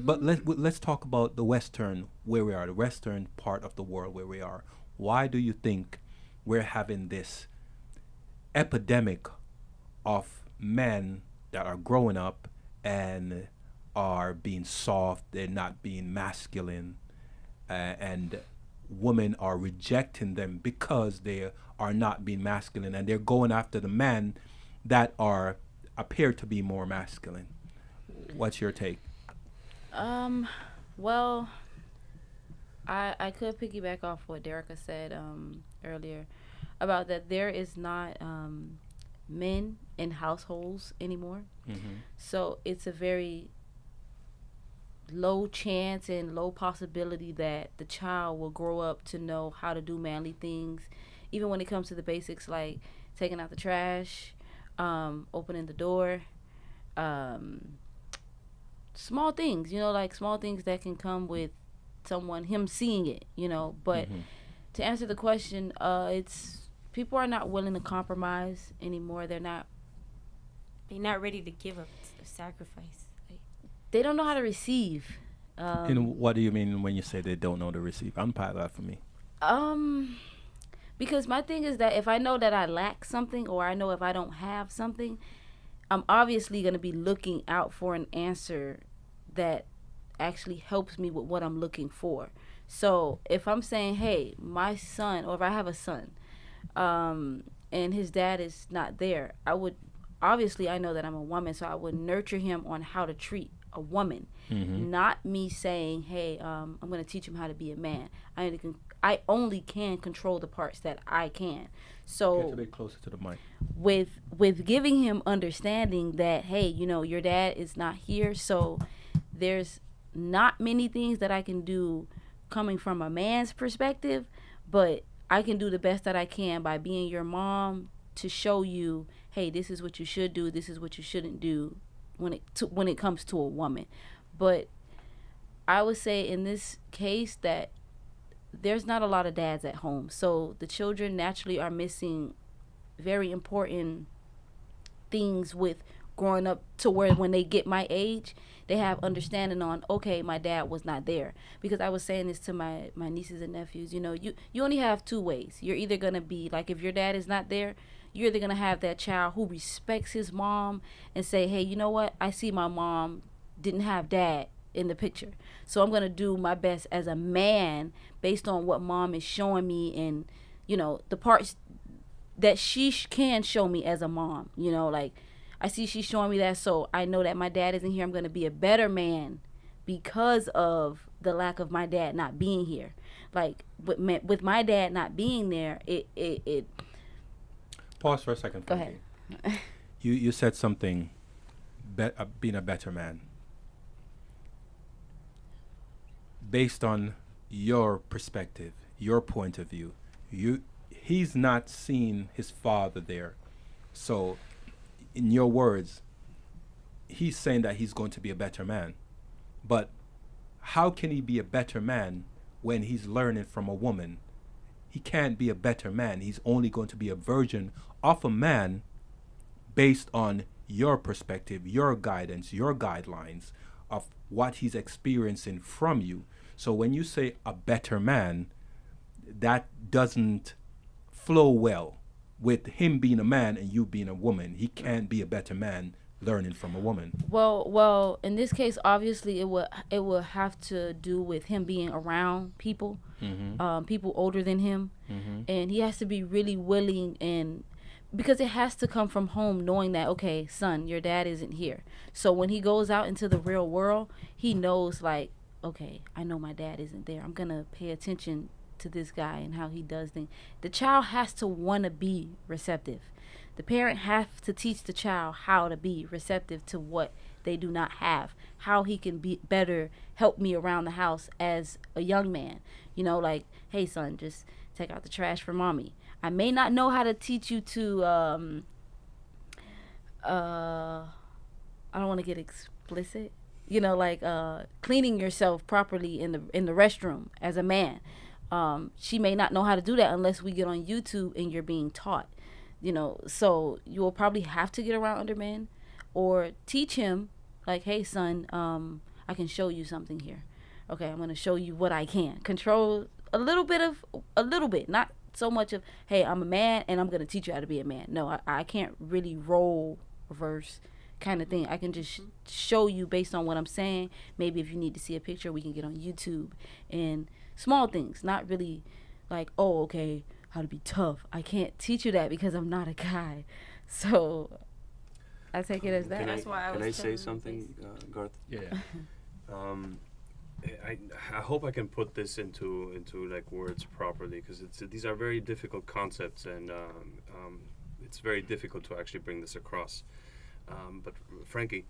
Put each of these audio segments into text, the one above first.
But let's talk about the Western where we are, the Western part of the world where we are. Why do you think we're having this epidemic of men that are growing up and are being soft, they're not being masculine, and women are rejecting them because they are not being masculine, and they're going after the men that are appear to be more masculine. What's your take? Um, well, I could piggyback off what Derica said earlier about that there is not men in households anymore. Mm-hmm. So it's a very low chance and low possibility that the child will grow up to know how to do manly things, even when it comes to the basics like taking out the trash, opening the door, um, small things, like small things that can come with him seeing it. But Mm-hmm. to answer the question, it's people are not willing to compromise anymore. They're not ready to give up a sacrifice. Like, They don't know how to receive. And what do you mean when you say they don't know the receive? Unpack that for me. Um, because my thing is that if I know that I lack something or I know if I don't have something, I'm obviously going to be looking out for an answer that actually helps me with what I'm looking for. So if I'm saying, hey, my son, or if I have a son, and his dad is not there, I would obviously I know that I'm a woman, so I would nurture him on how to treat a woman, Mm-hmm. not me saying, hey, I'm going to teach him how to be a man. I only can control the parts that I can. Get a So bit closer to the mic. with giving him understanding that, hey, your dad is not here, so there's not many things that I can do coming from a man's perspective, but I can do the best that I can by being your mom to show you, hey, this is what you should do, this is what you shouldn't do when it comes to a woman. But I would say in this case that there's not a lot of dads at home, so the children naturally are missing very important things with growing up to where when they get my age they have understanding on, okay, my dad was not there. Because I was saying this to my nieces and nephews, you only have two ways. You're either going to be like, if your dad is not there, you're either going to have that child who respects his mom and say, hey, you know what, I see my mom didn't have dad in the picture, so I'm going to do my best as a man based on what mom is showing me, and the parts that she can show me as a mom. Like, I see she's showing me that, so I know that my dad isn't here. I'm going to be a better man because of the lack of my dad not being here. Like, with my dad not being there, it Pause for a second, go ahead. Frankie. You said something, being a better man. Based on your perspective, your point of view, he's not seen his father there. So, in your words, he's saying that he's going to be a better man. But how can he be a better man when he's learning from a woman? He can't be a better man. He's only going to be a version of a man based on your perspective, your guidance, your guidelines of what he's experiencing from you. So when you say a better man, that doesn't flow well with him being a man and you being a woman. He can't be a better man learning from a woman. Well, in this case, obviously, it will have to do with him being around people, Mm-hmm. people older than him, Mm-hmm. and he has to be really willing, and because it has to come from home, knowing that, okay, son, your dad isn't here. So when he goes out into the real world, he knows, like, okay, I know my dad isn't there. I'm gonna pay attention to this guy and how he does things. The child has to want to be receptive. The parent has to teach the child how to be receptive to what they do not have, how he can be better help me around the house as a young man. Like, hey, son, just take out the trash for mommy. I may not know how to teach you to uh I don't want to get explicit. Like, cleaning yourself properly in the restroom as a man. She may not know how to do that unless we get on YouTube and you're being taught. So you will probably have to get around other men or teach him, like, hey, son, I can show you something here. Okay, I'm gonna show you what I can control a little bit, not so much of, hey, I'm a man and I'm gonna teach you how to be a man. No, I can't really role reverse kind of thing. I can just show you based on what I'm saying. Maybe if you need to see a picture, we can get on YouTube and small things, not really like, oh, okay, how to be tough. I can't teach you that because I'm not a guy. So I take it as that. That's why I Can was I say telling something, Garth? Yeah. I hope I can put this into like words properly, because these are very difficult concepts, and it's very difficult to actually bring this across. But Frankie,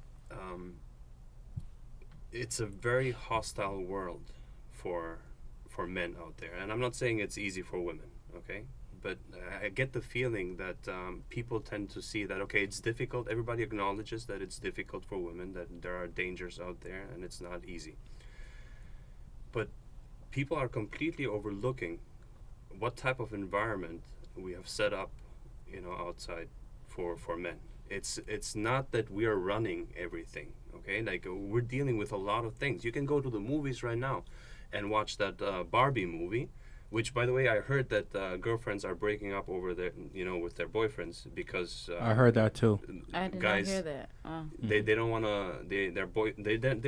it's a very hostile world for men out there, and I'm not saying it's easy for women, okay? But I get the feeling that people tend to see that, okay, it's difficult. Everybody acknowledges that it's difficult for women, that there are dangers out there, and it's not easy. But people are completely overlooking what type of environment we have set up, outside for men. It's not that we are running everything, okay? Like, we're dealing with a lot of things. You can go to the movies right now and watch that Barbie movie, which, by the way, I heard that girlfriends are breaking up over their, with their boyfriends because I heard that too. I did guys, not hear that. they don't want to they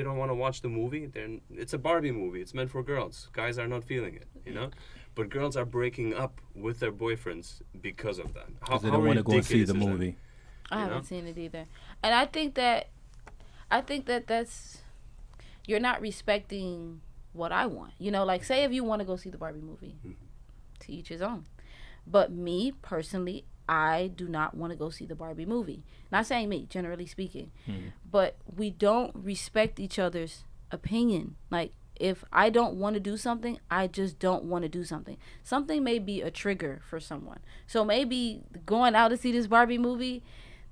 don't want to watch the movie. It's a Barbie movie. It's meant for girls. Guys are not feeling it, But girls are breaking up with their boyfriends because of that. Because they don't want to go and see the ridiculous is that? movie. I haven't seen it either. And I think that that's, you're not respecting what I want. Like, say if you want to go see the Barbie movie, to each his own. But me personally, I do not want to go see the Barbie movie. Not saying me, generally speaking. But we don't respect each other's opinion. Like, if I don't want to do something, I just don't want to do something. Something may be a trigger for someone. So maybe going out to see this Barbie movie,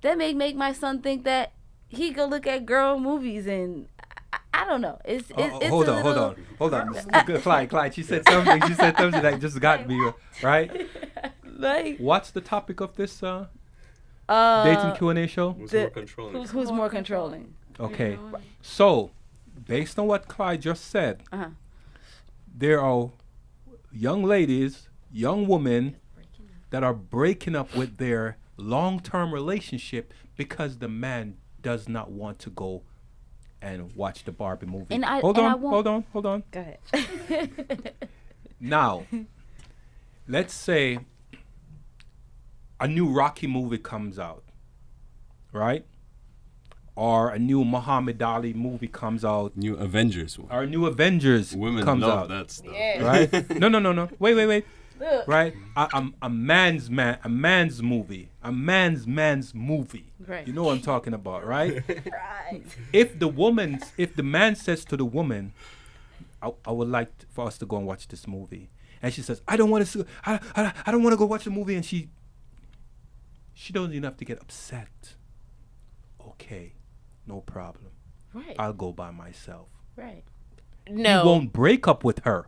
that may make my son think that he go look at girl movies, and I don't know. It's hold on. Clyde, she said something that just got me, right? Like, What's the topic of this dating Q&A show? Who's more controlling? Who's more controlling? Okay, so based on what Clyde just said, there are young ladies, young women that are breaking up with their long-term relationship because the man does not want to go and watch the Barbie movie. Hold on. Go ahead. Now, let's say a new Rocky movie comes out, right? Or a new Muhammad Ali movie comes out. New Avengers one. Or a new Avengers Women comes love out. that stuff. Yeah. Right? No. Wait. Right? A man's movie. A man's movie. Right. You know what I'm talking about, right? Right. If the man says to the woman, I would like for us to go and watch this movie, and she says, I don't want to go watch the movie, and she doesn't even have to get upset. Okay, no problem. Right. I'll go by myself. Right. No. You won't break up with her.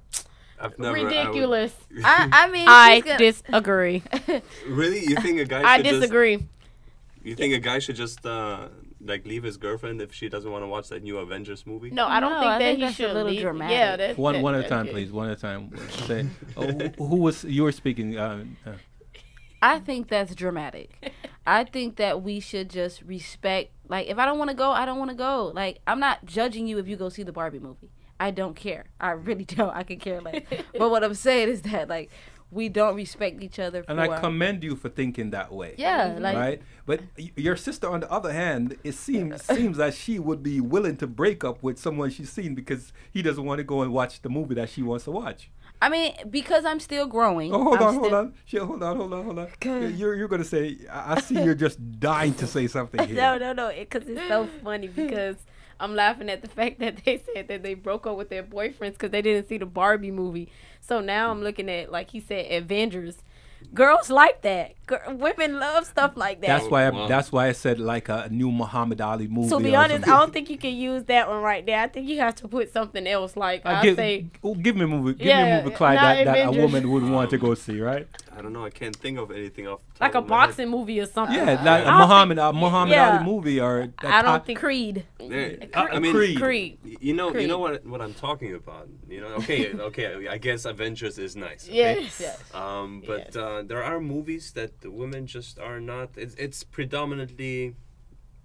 I've never. Ridiculous. I mean, I she's gonna- disagree. Really? You think a guy? I should disagree. You think a guy should just like leave his girlfriend if she doesn't want to watch that new Avengers movie? No, I don't No, think I that think he that's a should little leave. dramatic. Yeah, that, One that- at a time, that- please. One at a time. Say, who was you were speaking? I think that's dramatic. I think that we should just respect. Like, if I don't want to go, I don't want to go. Like, I'm not judging you if you go see the Barbie movie. I don't care. I really don't. I could care less. But what I'm saying is that, like, we don't respect each other. And I commend you for thinking that way. Yeah, like, Right, but your sister, on the other hand, it seems that she would be willing to break up with someone she's seen because he doesn't want to go and watch the movie that she wants to watch. I mean, because I'm still growing. Oh, hold on. Hold Go on. ahead. You're gonna say. I see you're just dying to say something here. No, because it's so funny because I'm laughing at the fact that they said that they broke up with their boyfriends because they didn't see the Barbie movie. So now I'm looking at, like he said, Avengers. Girls like that. Women love stuff like that. That's why. Wow. That's why I said like a new Muhammad Ali movie. To be or honest, I something. don't think you can use that one right there. I think you have to put something else. Like I give, say, give me a movie. Give me Yeah, a movie, Clyde, not that a Avengers. woman would want to go see, right? I don't know. I can't think of anything off. The top like a of my head. boxing movie or something. Yeah, like I a don't Muhammad yeah. Ali movie or. I don't think Creed. There- Uh, I mean, Creed. Creed. you know Creed. what I'm talking about. You know, okay. I guess Avengers is nice. Okay? Yes. But there are movies that the women just are not. It's predominantly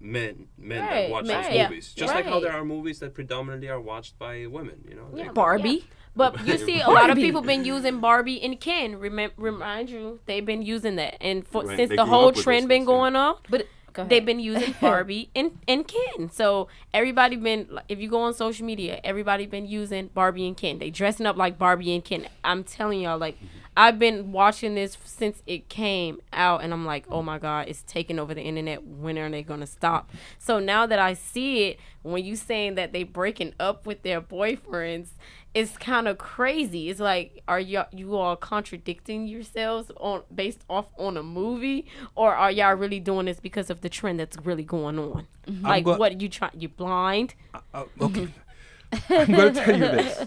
men that Right, watch men, those yeah. movies. Just like how Right. there are movies that predominantly are watched by women. You know. Yeah. Barbie. But you see, a lot of Barbie. people been using Barbie and Ken. Remind you, they've been using that, and Right, since they the grew whole up with trend those been things, yeah. going on, But go ahead. they've been using Barbie and Ken. So everybody been, like, if you go on social media, everybody been using Barbie and Ken. They dressing up like Barbie and Ken. I'm telling y'all, like, I've been watching this since it came out, and I'm like, oh my God, it's taking over the internet. When are they gonna stop? So now that I see it, when you saying that they breaking up with their boyfriends, it's kind of crazy. It's like, are you all contradicting yourselves based off on a movie, or are y'all really doing this because of the trend that's really going on? Like, go- what you blind? Okay. I'm going to tell you this.